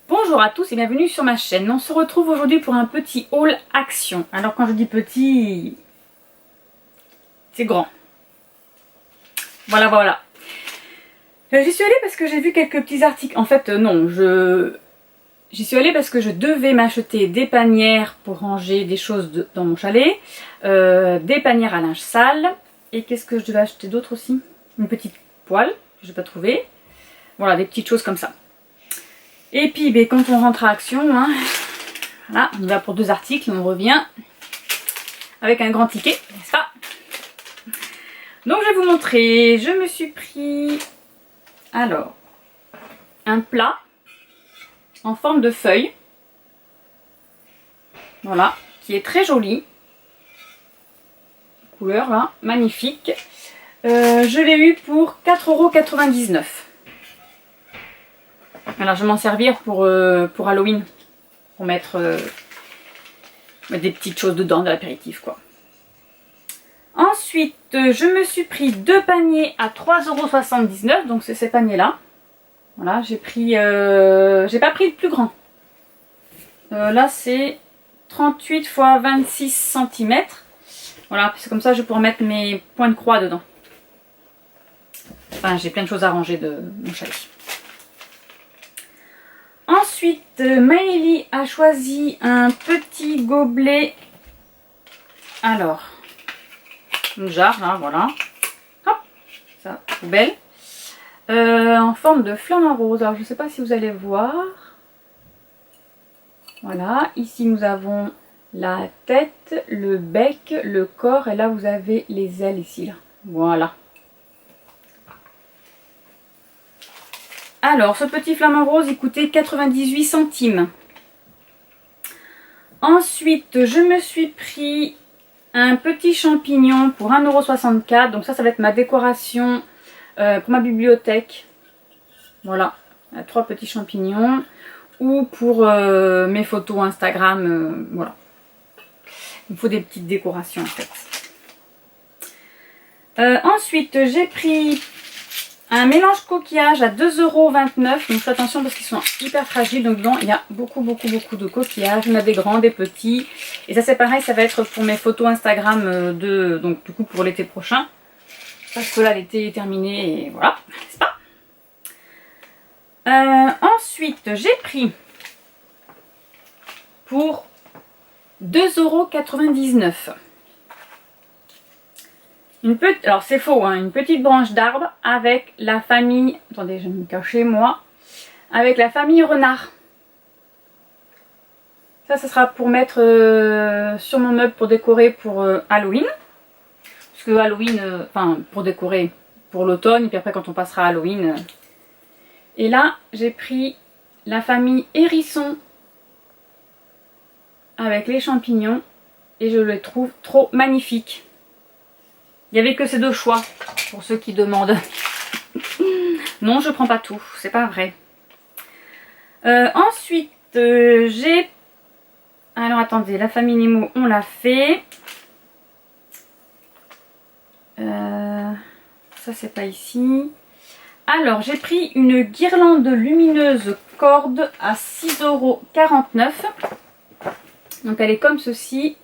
Bonjour à tous et bienvenue sur ma chaîne. On se retrouve aujourd'hui pour un petit haul action. Alors quand je dis petit, c'est grand. Voilà. J'y suis allée parce que j'ai vu quelques petits articles. En fait non, j'y suis allée parce que je devais m'acheter des panières pour ranger des choses dans mon chalet, des panières à linge sale. Et qu'est-ce que je devais acheter d'autre aussi? Une petite poêle que je n'ai pas trouvée. Voilà, des petites choses comme ça. Et puis quand on rentre à Action, voilà, on y va pour 2 articles, on revient avec un grand ticket, n'est-ce pas? Donc je vais vous montrer, je me suis pris alors un plat en forme de feuille, voilà, qui est très joli, couleur là, magnifique. Je l'ai eu pour 4,99 €. Alors je vais m'en servir pour Halloween, pour mettre des petites choses dedans, de l'apéritif quoi. Ensuite je me suis pris 2 paniers à 3,79 €, donc c'est ces paniers là. Voilà, j'ai pas pris le plus grand. Là c'est 38 x 26 cm. Voilà, c'est comme ça je pourrais mettre mes points de croix dedans. Enfin j'ai plein de choses à ranger de mon chalet. Ensuite, Maëlie a choisi un petit gobelet. Alors, une jarre, là, voilà. Hop, ça, poubelle. En forme de flamme rose. Alors, je ne sais pas si vous allez voir. Voilà, ici nous avons la tête, le bec, le corps. Et là, vous avez les ailes ici, là. Voilà. Alors, ce petit flamant rose, il coûtait 98 centimes. Ensuite, je me suis pris un petit champignon pour 1,64 €. Donc ça va être ma décoration pour ma bibliothèque. Voilà, 3 petits champignons. Ou pour mes photos Instagram, voilà. Il me faut des petites décorations en fait. Ensuite, j'ai pris un mélange coquillage à 2,29 €. Donc faites attention parce qu'ils sont hyper fragiles. Donc dedans, il y a beaucoup de coquillages. Il y en a des grands, des petits. Et ça c'est pareil, ça va être pour mes photos Instagram donc du coup pour l'été prochain. Parce que là l'été est terminé et voilà, n'est-ce pas? Ensuite, j'ai pris pour 2,99 €. Alors c'est faux, une petite branche d'arbre avec la famille, attendez je vais me cacher moi, avec la famille renard. Ça sera pour mettre sur mon meuble pour décorer pour Halloween. Parce que Halloween, pour décorer pour l'automne, et puis après quand on passera à Halloween. Et là j'ai pris la famille hérisson avec les champignons et je les trouve trop magnifiques. Il n'y avait que ces 2 choix, pour ceux qui demandent. Non, je prends pas tout, c'est pas vrai. Ensuite, j'ai... Alors, attendez, la famille Nemo, on l'a fait. Ça, c'est pas ici. Alors, j'ai pris une guirlande lumineuse corde à 6,49 €. Donc, elle est comme ceci.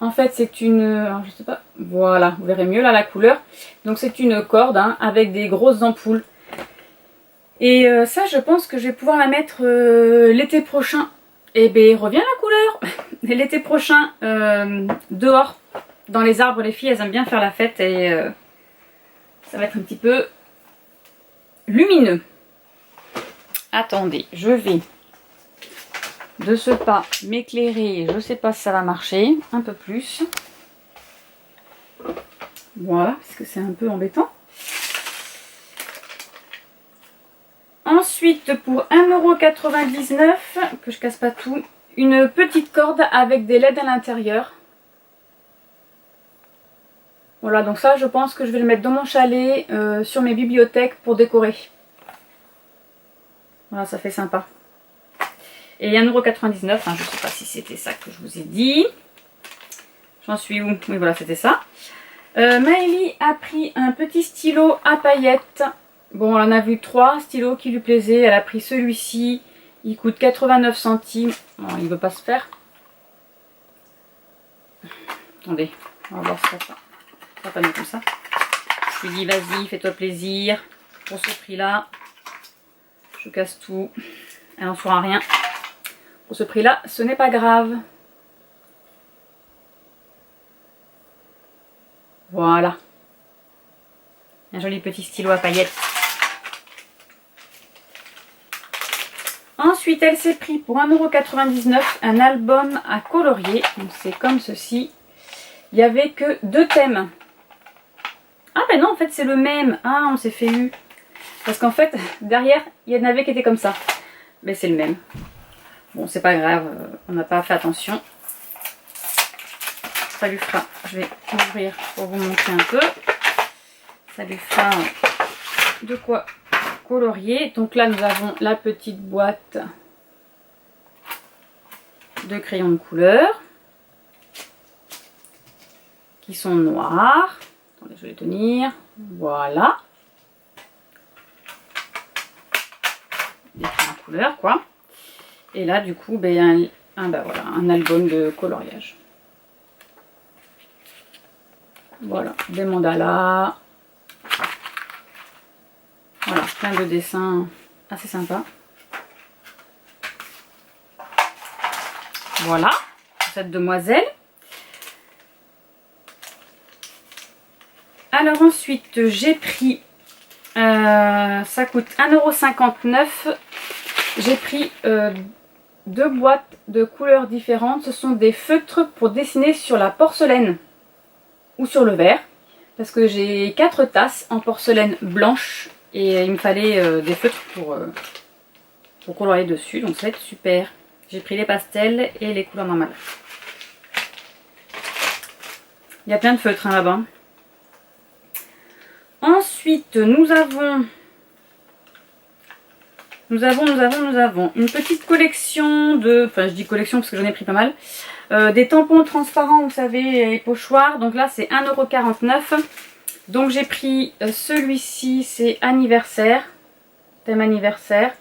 En fait c'est une, alors je sais pas, voilà, vous verrez mieux là la couleur. Donc c'est une corde avec des grosses ampoules. Et ça je pense que je vais pouvoir la mettre l'été prochain. Et ben revient la couleur. L'été prochain dehors, dans les arbres, les filles elles aiment bien faire la fête et ça va être un petit peu lumineux. Attendez, je vais de ce pas m'éclairer, je sais pas si ça va marcher, un peu plus. Voilà, parce que c'est un peu embêtant. Ensuite, pour 1,99 €, que je casse pas tout, une petite corde avec des LED à l'intérieur. Voilà, donc ça je pense que je vais le mettre dans mon chalet, sur mes bibliothèques pour décorer. Voilà, ça fait sympa. Et 1,99 €, je ne sais pas si c'était ça que je vous ai dit. J'en suis où? Oui, voilà, c'était ça. Maëlie a pris un petit stylo à paillettes Bon, elle en a vu 3 stylos qui lui plaisaient. Elle a pris celui-ci. Il coûte 89 centimes. Bon, il veut pas se faire. Attendez, on va voir ça. Ça va pas mieux comme ça. Je lui dis, vas-y, fais-toi plaisir. Pour ce prix-là, je casse tout. Elle n'en fera rien. Pour ce prix-là, ce n'est pas grave. Voilà. Un joli petit stylo à paillettes. Ensuite, elle s'est pris pour 1,99 € un album à colorier. Donc c'est comme ceci. Il n'y avait que 2 thèmes. Ah ben non, en fait c'est le même. Ah, on s'est fait eu. Parce qu'en fait, derrière, il y en avait qui étaient comme ça. Mais c'est le même. Bon, c'est pas grave, on n'a pas fait attention. Ça lui fera, je vais ouvrir pour vous montrer un peu. Ça lui fera de quoi colorier. Donc là, nous avons la petite boîte de crayons de couleur qui sont noirs. Attendez, je vais les tenir. Voilà. Des crayons de couleur, quoi. Et là, du coup, ben, voilà, un album de coloriage. Voilà, des mandalas. Voilà, plein de dessins assez sympas. Voilà, cette demoiselle. Alors ensuite, j'ai pris, ça coûte 1,59 €. J'ai pris 2 boîtes de couleurs différentes. Ce sont des feutres pour dessiner sur la porcelaine ou sur le verre. Parce que j'ai 4 tasses en porcelaine blanche et il me fallait des feutres pour colorier dessus. Donc ça va être super. J'ai pris les pastels et les couleurs normales. Il y a plein de feutres là-bas. Ensuite, nous avons une petite collection de... Enfin, je dis collection parce que j'en ai pris pas mal. Des tampons transparents, vous savez, les pochoirs. Donc là, c'est 1,49 €. Donc j'ai pris celui-ci, c'est anniversaire. Thème anniversaire.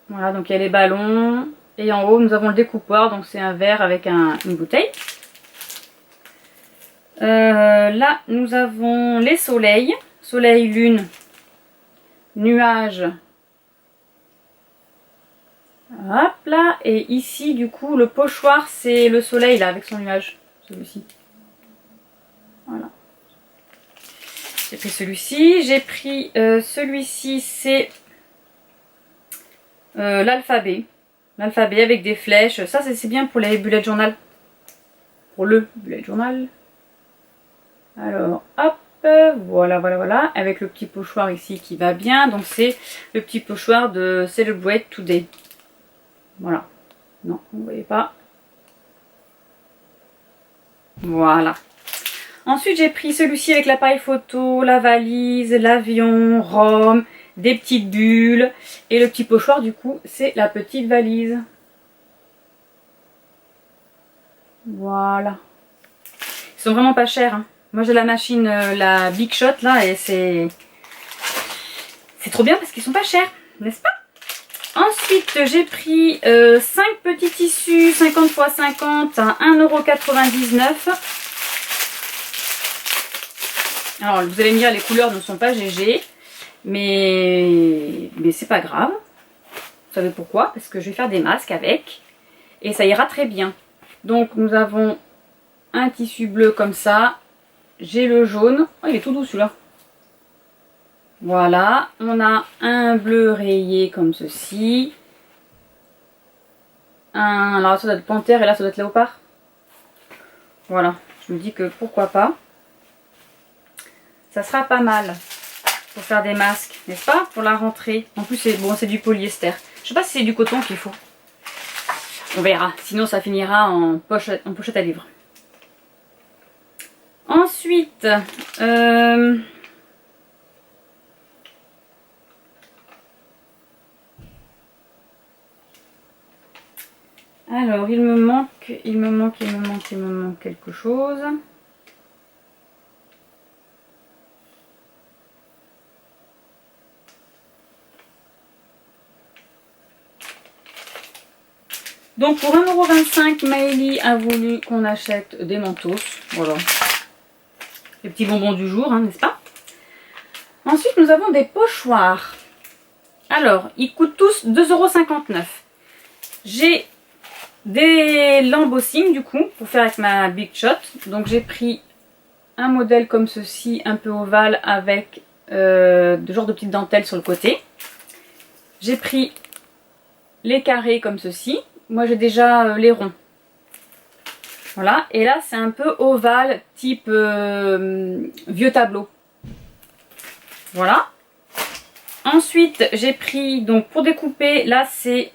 Voilà, donc il y a les ballons. Et en haut, nous avons le découpoir. Donc c'est un verre avec une bouteille. Là, nous avons les soleils. Soleil, lune, nuages. Hop là. Et ici, du coup, le pochoir, c'est le soleil là avec son nuage. Celui-ci. Voilà. J'ai pris celui-ci. J'ai pris celui-ci, c'est l'alphabet. L'alphabet avec des flèches. Ça, c'est bien pour les bullet journal. Pour le bullet journal. Alors, hop, voilà, avec le petit pochoir ici qui va bien. Donc c'est le petit pochoir de Celebrate Today. Voilà. Non, vous ne voyez pas. Voilà. Ensuite, j'ai pris celui-ci avec l'appareil photo, la valise, l'avion, Rome, des petites bulles. Et le petit pochoir, du coup, c'est la petite valise. Voilà. Ils sont vraiment pas chers, hein. Moi j'ai la machine, la Big Shot là, et c'est trop bien parce qu'ils sont pas chers, n'est-ce pas? Ensuite j'ai pris 5 petits tissus 50 x 50 à 1,99 €. Alors vous allez me dire les couleurs ne sont pas GG, mais c'est pas grave. Vous savez pourquoi? Parce que je vais faire des masques avec et ça ira très bien. Donc nous avons un tissu bleu comme ça. J'ai le jaune. Oh, il est tout doux celui-là. Voilà. On a un bleu rayé comme ceci. Alors ça doit être panthère et là ça doit être léopard. Voilà. Je me dis que pourquoi pas. Ça sera pas mal pour faire des masques, n'est-ce pas? Pour la rentrée. En plus c'est bon, c'est du polyester. Je sais pas si c'est du coton qu'il faut. On verra. Sinon ça finira en pochette à livre. Ensuite, alors il me manque quelque chose. Donc pour 1,25 €, Maëlie a voulu qu'on achète des mentos. Voilà. Les petits bonbons du jour, hein, n'est-ce pas? Ensuite, nous avons des pochoirs. Alors, ils coûtent tous 2,59 €. J'ai des l'embossing du coup, pour faire avec ma Big Shot. Donc j'ai pris un modèle comme ceci, un peu ovale, avec de genre de petites dentelles sur le côté. J'ai pris les carrés comme ceci. Moi j'ai déjà les ronds. Voilà, et là c'est un peu ovale, type vieux tableau. Voilà. Ensuite j'ai pris, donc pour découper, là c'est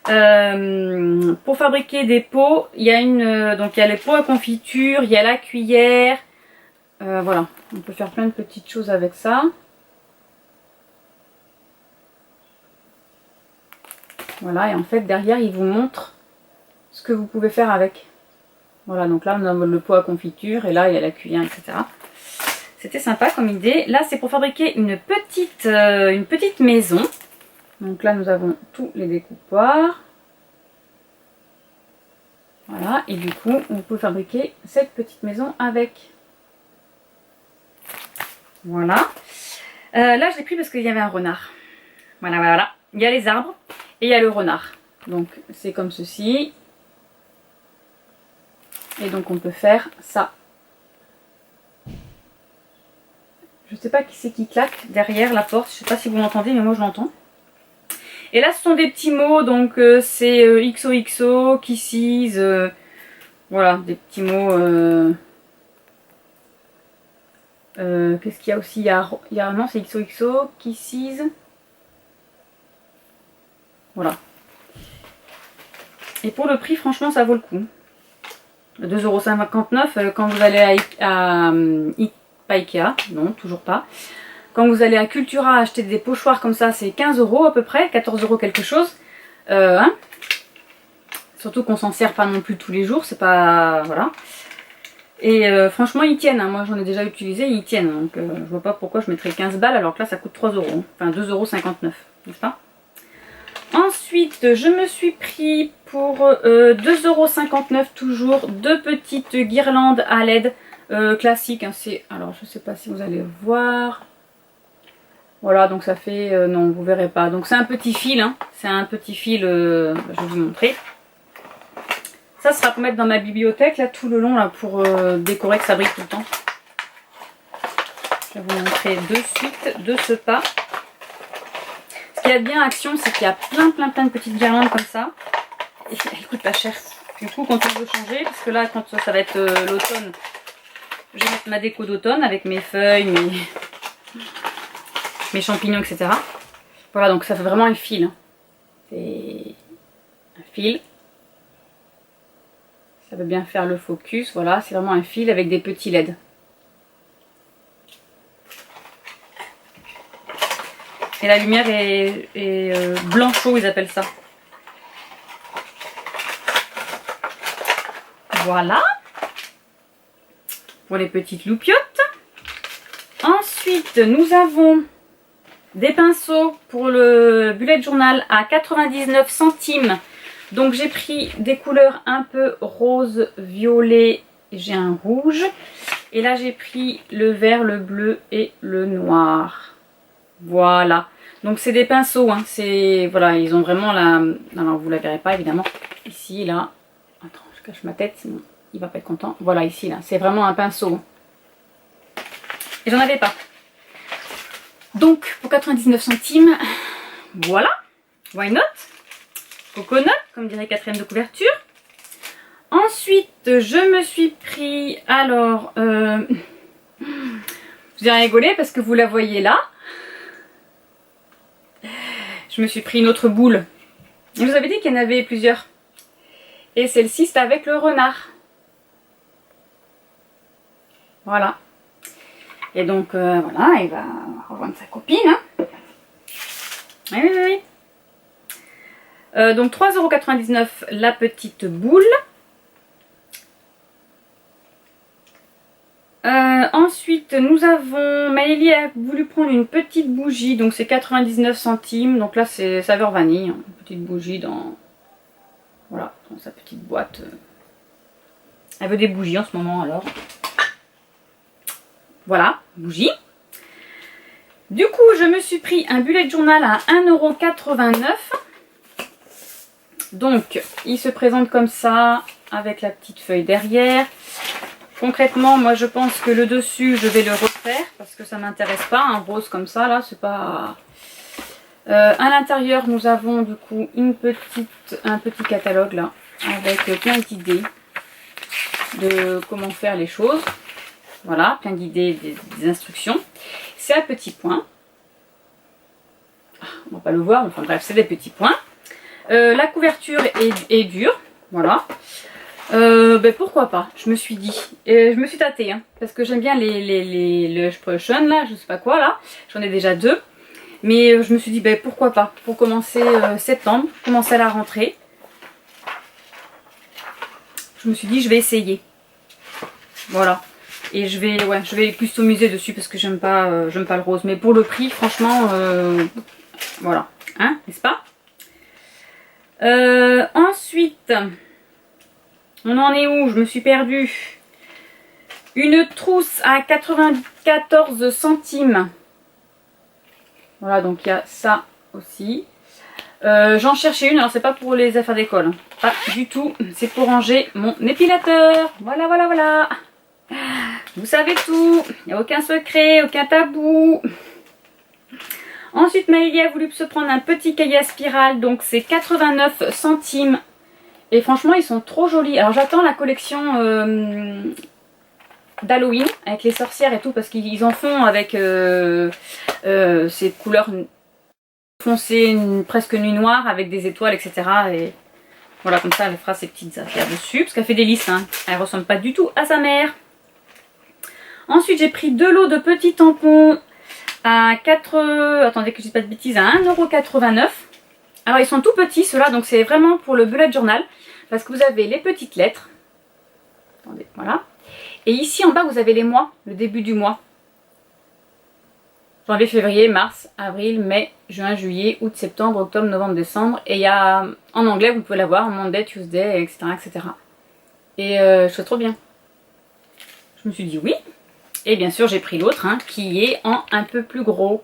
pour fabriquer des pots. Il y a donc il y a les pots à confiture, il y a la cuillère. Voilà, on peut faire plein de petites choses avec ça. Voilà, et en fait derrière il vous montre ce que vous pouvez faire avec. Voilà, donc là on a le pot à confiture et là il y a la cuillère, etc. C'était sympa comme idée. Là c'est pour fabriquer une petite maison. Donc là nous avons tous les découpoirs. Voilà, et du coup on peut fabriquer cette petite maison avec. Voilà. Là je l'ai pris parce qu'il y avait un renard. Voilà, voilà. Il y a les arbres et il y a le renard. Donc c'est comme ceci. Et donc on peut faire ça. Je sais pas qui c'est qui claque derrière la porte. Je sais pas si vous l'entendez, mais moi je l'entends. Et là ce sont des petits mots. Donc c'est XOXO, Kisses. Voilà, des petits mots. Qu'est-ce qu'il y a aussi? Non, c'est XOXO, Kisses. Voilà. Et pour le prix, franchement, ça vaut le coup. 2,59 € quand vous allez pas Ikea, non, toujours pas. Quand vous allez à Cultura acheter des pochoirs comme ça, c'est 15 € à peu près, 14 € quelque chose. Hein, surtout qu'on s'en sert pas non plus tous les jours, c'est pas... Voilà. Et franchement, ils tiennent. Hein. Moi, j'en ai déjà utilisé, ils tiennent. Donc, je vois pas pourquoi je mettrais 15 balles alors que là, ça coûte 3 €. Enfin, 2,59 €, n'est-ce pas? Ensuite, je me suis pris pour 2,59 € toujours, deux petites guirlandes à LED classiques. Hein, alors, je sais pas si vous allez voir. Voilà, donc ça fait... non, vous verrez pas. Donc, c'est un petit fil. Hein, c'est un petit fil, je vais vous montrer. Ça sera pour mettre dans ma bibliothèque, là, tout le long, là, pour décorer, que ça brille tout le temps. Je vais vous montrer de suite, de ce pas. Ce qu'il y a de bien Action, c'est qu'il y a plein de petites guirlandes comme ça. Et elles coûtent pas cher. Du coup, quand on veut changer, parce que là, quand ça va être l'automne, je vais mettre ma déco d'automne avec mes feuilles, mes champignons, etc. Voilà, donc ça fait vraiment un fil. Hein. C'est un fil. Ça veut bien faire le focus. Voilà, c'est vraiment un fil avec des petits LED. Et la lumière est blanchot, ils appellent ça. Voilà. Pour les petites loupiottes. Ensuite, nous avons des pinceaux pour le bullet journal à 99 centimes. Donc j'ai pris des couleurs un peu rose, violet, j'ai un rouge. Et là j'ai pris le vert, le bleu et le noir. Voilà. Donc c'est des pinceaux, hein. Voilà, ils ont vraiment la... Alors vous la verrez pas évidemment. Ici, là. Attends, je cache ma tête, sinon il va pas être content. Voilà, ici, là. C'est vraiment un pinceau. Et j'en avais pas. Donc, pour 99 centimes, voilà. Why not? Coconut, comme dirait Catherine de couverture. Ensuite, je me suis pris... Alors, j'ai rigolé parce que vous la voyez là. Je me suis pris une autre boule. Je vous avais dit qu'il y en avait plusieurs. Et celle-ci, c'est avec le renard. Voilà. Et donc, voilà, il va rejoindre sa copine. Hein. Oui. Donc, 3,99 € la petite boule. Ensuite, nous avons... Maëlie a voulu prendre une petite bougie. Donc, c'est 99 centimes. Donc là, c'est saveur vanille. Hein, une petite bougie dans... Voilà, dans sa petite boîte. Elle veut des bougies en ce moment alors. Voilà, bougies. Du coup, je me suis pris un bullet journal à 1,89 €. Donc, il se présente comme ça, avec la petite feuille derrière. Concrètement, moi je pense que le dessus, je vais le refaire, parce que ça ne m'intéresse pas, un rose comme ça, là, c'est pas... à l'intérieur, nous avons du coup un petit catalogue, là, avec plein d'idées de comment faire les choses. Voilà, plein d'idées, des instructions. C'est à petits points. On va pas le voir, enfin bref, c'est des petits points. La couverture est dure, voilà. Ben pourquoi pas, je me suis dit. Je me suis tâtée, hein, parce que j'aime bien le Sprüchen, là, je sais pas quoi, là. J'en ai déjà 2. Mais je me suis dit, ben pourquoi pas, pour commencer septembre, commencer à la rentrée. Je me suis dit, je vais essayer. Voilà. Et je vais customiser dessus parce que j'aime pas le rose. Mais pour le prix, franchement, voilà. Hein, n'est-ce pas? Ensuite, on en est où? Je me suis perdue. Une trousse à 94 centimes. Voilà, donc il y a ça aussi. J'en cherchais une, alors c'est pas pour les affaires d'école. Hein. Pas du tout. C'est pour ranger mon épilateur. Voilà, voilà, voilà. Vous savez tout. Il n'y a aucun secret, aucun tabou. Ensuite, Maëlie a voulu se prendre un petit cahier à spirale. Donc c'est 89 centimes. Et franchement, ils sont trop jolis. Alors j'attends la collection d'Halloween avec les sorcières et tout. Parce qu'ils en font avec ces couleurs foncées, presque nuit noire avec des étoiles, etc. Et voilà, comme ça, elle fera ses petites affaires dessus. Parce qu'elle fait des lisses. Hein. Elle ressemble pas du tout à sa mère. Ensuite, j'ai pris 2 lots de petits tampons à attendez que je dise pas de bêtises, à 1,89 €. Alors, ils sont tout petits, ceux-là, donc c'est vraiment pour le bullet journal. Parce que vous avez les petites lettres. Attendez, voilà. Et ici, en bas, vous avez les mois, le début du mois. Janvier, février, mars, avril, mai, juin, juillet, août, septembre, octobre, novembre, décembre. Et il y a, en anglais, vous pouvez l'avoir, Monday, Tuesday, etc., etc. Et je trouve trop bien. Je me suis dit oui. Et bien sûr, j'ai pris l'autre, hein, qui est en un peu plus gros.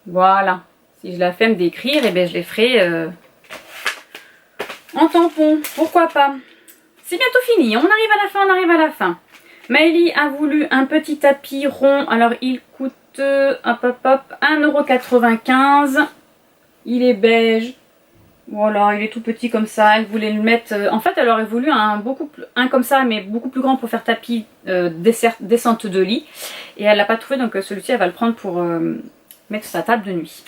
Voilà. Si je la flemme d'écrire, et bien je les ferai en tampon. Pourquoi pas? C'est bientôt fini. On arrive à la fin, on arrive à la fin. Maëlie a voulu un petit tapis rond. Alors, il coûte, hop, hop, hop, 1,95 €. Il est beige. Voilà, il est tout petit comme ça. Elle voulait le mettre... en fait, elle aurait voulu un comme ça, mais beaucoup plus grand pour faire tapis descente de lit. Et elle l'a pas trouvé, donc celui-ci, elle va le prendre pour mettre sur sa table de nuit.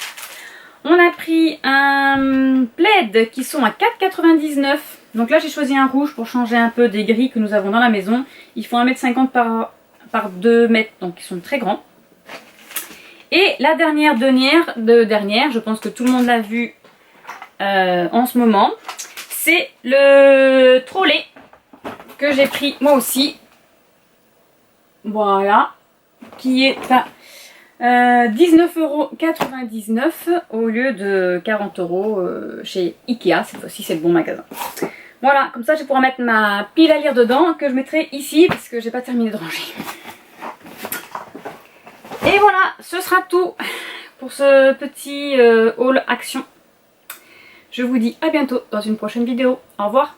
On a pris un plaid qui sont à 4,99 €. Donc là, j'ai choisi un rouge pour changer un peu des gris que nous avons dans la maison. Ils font 1,50 m par 2 mètres, donc ils sont très grands. Et la dernière, je pense que tout le monde l'a vu en ce moment, c'est le trolley que j'ai pris moi aussi. Voilà, qui est à 19,99 € au lieu de 40 € chez Ikea. Cette fois-ci, c'est le bon magasin. Voilà, comme ça, je vais pouvoir mettre ma pile à lire dedans que je mettrai ici parce que j'ai pas terminé de ranger. Et voilà, ce sera tout pour ce petit haul action. Je vous dis à bientôt dans une prochaine vidéo. Au revoir.